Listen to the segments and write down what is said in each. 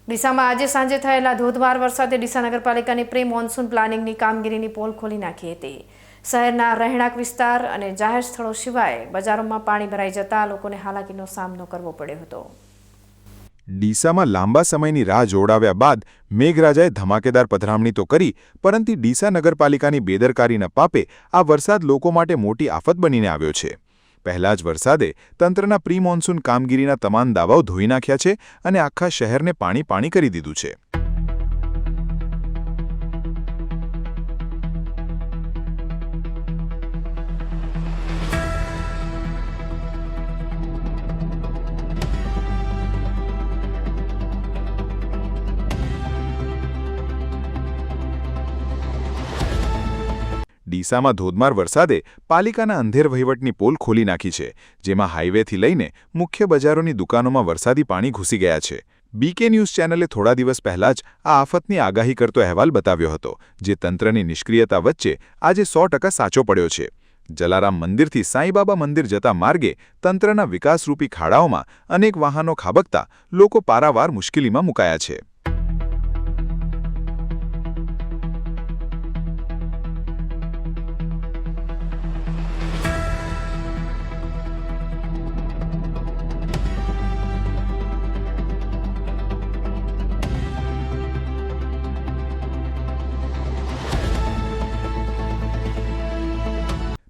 ડીસામાં આજે સાંજે થયેલા ધોધમાર વરસાદે ડીસા નગરપાલિકાની પ્રી મોન્સૂન પ્લાનિંગની કામગીરીની પોલ ખોલી નાખી હતી। શહેરના રહેણાંક વિસ્તાર અને જાહેર સ્થળો સિવાય બજારોમાં પાણી ભરાઈ જતા લોકોને હાલાકીનો સામનો કરવો પડ્યો હતો। ડીસામાં લાંબા સમયની રાહ જોડાવ્યા બાદ મેઘરાજાએ ધમાકેદાર પધરામણી તો કરી, પરંતુ ડીસા નગરપાલિકાની બેદરકારીના પાપે આ વરસાદ લોકો માટે મોટી આફત બનીને આવ્યો છે। પહેલા જ વરસાદે તંત્રના પ્રી મોન્સૂન કામગીરીના તમામ દાવાઓ ધોઈ નાખ્યા છે અને આખા શહેરને પાણી કરી દીધું છે। ડીસામાં ધોધમાર વરસાદે પાલિકાના અંધેર વહીવટની પોલ ખોલી નાખી છે, જેમાં હાઈવેથી લઈને મુખ્ય બજારોની દુકાનોમાં વરસાદી પાણી ઘૂસી ગયા છે। બીકે ન્યૂઝ ચેનલે થોડા દિવસ પહેલા જ આ આફતની આગાહી કરતો અહેવાલ બતાવ્યો હતો, જે તંત્રની નિષ્ક્રિયતા વચ્ચે આજે 100% સાચો પડ્યો છે। જલારામ મંદિરથી સાંઈબાબા મંદિર જતા માર્ગે તંત્રના વિકાસરૂપી ખાડાઓમાં અનેક વાહનો ખાબકતા લોકો પારાવાર મુશ્કેલીમાં મુકાયા છે।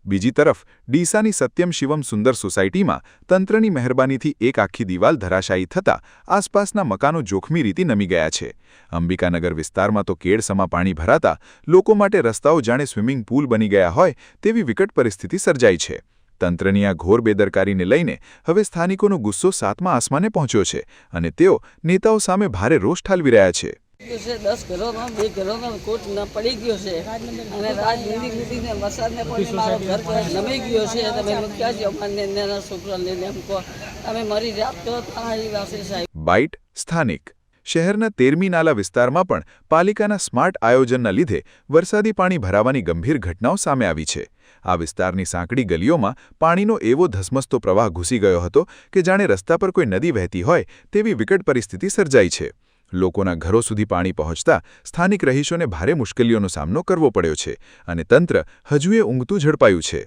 બીજી તરફ ડીસાની સત્યમ શિવમ સુંદર સોસાયટીમાં તંત્રની મહેરબાનીથી એક આખી દિવાલ ધરાશાયી થતાં આસપાસના મકાનો જોખમી રીતે નમી ગયા છે। અંબિકાનગર વિસ્તારમાં તો કેડસમા પાણી ભરાતા લોકો માટે રસ્તાઓ જાણે સ્વિમિંગ પૂલ બની ગયા હોય તેવી વિકટ પરિસ્થિતિ સર્જાઈ છે। તંત્રની આ ઘોર બેદરકારીને લઈને હવે સ્થાનિકોનો ગુસ્સો 7મા આસમાને પહોંચ્યો છે અને તેઓ નેતાઓ સામે ભારે રોષ ઠાલવી રહ્યા છે। 10 ઘરોનો 2 ઘરોનો કોટ ન પડી ગયો છે અને રાત નીકળીને વરસાદને પણ મારો ઘર નમી ગયો છે। તમે ક્યાં છો? અમને નાના છોકરા લઈને અમકો અમે મરી જાત તો તમારી પાસે સાહેબ। બાઇટ સ્થાનિક શહેરના 13મી નાલા વિસ્તારમાં પણ પાલિકાના સ્માર્ટ આયોજનના લીધે વરસાદી પાણી ભરાવાની ગંભીર ઘટનાઓ સામે આવી છે। આ વિસ્તારની સાંકડી ગલીઓમાં પાણીનો એવો ધસમસતો પ્રવાહ ઘૂસી ગયો હતો કે જાણે રસ્તા પર કોઈ નદી વહેતી હોય તેવી વિકટ પરિસ્થિતિ સર્જાઈ છે। લોકોના ઘરો સુધી પાણી પહોંચતા સ્થાનિક રહીશોને ભારે મુશ્કેલીઓનો સામનો કરવો પડ્યો છે અને તંત્ર હજુએ ઊંઘતું ઝડપાયું છે।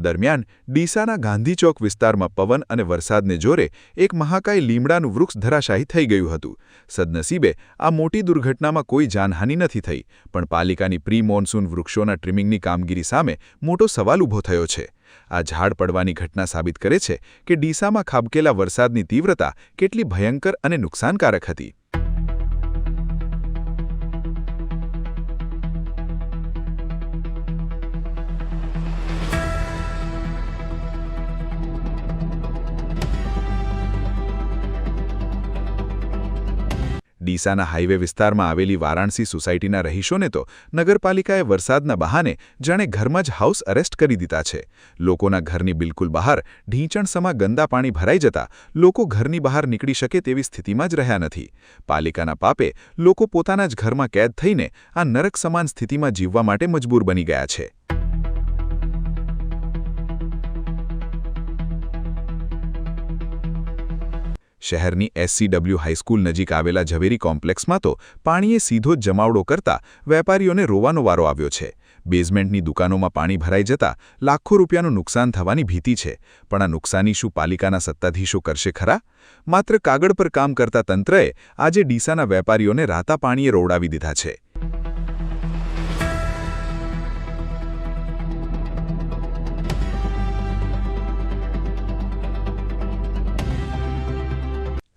દરમિયાન ડીસાના ગાંધી ચોક વિસ્તારમાં પવન અને વરસાદને જોરે એક મહાકાય લીમડાનું વૃક્ષ ધરાશાયી થઈ ગયું હતું। સદનસીબે આ મોટી દુર્ઘટનામાં કોઈ જાનહાનિ નથી થઈ, પણ પાલિકાની પ્રી મોન્સૂન વૃક્ષોના ટ્રીમિંગની કામગીરી સામે મોટો સવાલ ઊભો થયો છે। આ ઝાડ પડવાની ઘટના સાબિત કરે છે કે ડીસામાં ખાબકેલા વરસાદની તીવ્રતા કેટલી ભયંકર અને નુકસાનકારક હતી। ડીસાના હાઈવે વિસ્તારમાં આવેલી વારાણસી સોસાયટીના રહીશોને તો નગરપાલિકાએ વરસાદના બહાને જાણે ઘરમાં જ હાઉસ અરેસ્ટ કરી દીધા છે। લોકોના ઘરની બિલકુલ બહાર ઢીંચણસમા ગંદા પાણી ભરાઈ જતા લોકો ઘરની બહાર નીકળી શકે તેવી સ્થિતિમાં જ રહ્યા નથી। પાલિકાના પાપે લોકો પોતાના જ ઘરમાં કેદ થઈને આ નરક સમાન સ્થિતિમાં જીવવા માટે મજબૂર બની ગયા છે। શહેરની SCW હાઈસ્કૂલ નજીક આવેલા ઝવેરી કોમ્પ્લેક્સમાં તો પાણીએ સીધો જ જમાવડો કરતા વેપારીઓને રોવાનો વારો આવ્યો છે। બેઝમેન્ટની દુકાનોમાં પાણી ભરાઈ જતા લાખો રૂપિયાનું નુકસાન થવાની ભીતિ છે, પણ આ નુકસાની શું પાલિકાના સત્તાધીશો કરશે ખરા? માત્ર કાગળ પર કામ કરતા તંત્રએ આજે ડીસાના વેપારીઓને રાતા પાણીએ રોવડાવી દીધા છે।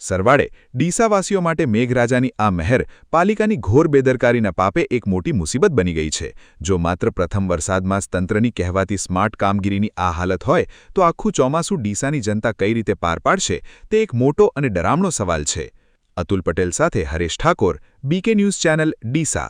સરવાળે ડીસાવાસીઓ માટે મેઘરાજાની આ મહેર પાલિકાની ઘોર બેદરકારીના પાપે એક મોટી મુસીબત બની ગઈ છે। જો માત્ર પ્રથમ વરસાદમાં જ તંત્રની કહેવાતી સ્માર્ટ કામગીરીની આ હાલત હોય તો આખું ચોમાસું ડીસાની જનતા કઈ રીતે પાર પાડશે તે એક મોટો અને ડરામણો સવાલ છે। અતુલ પટેલ સાથે Haresh Thakor, BK news channel, Deesa.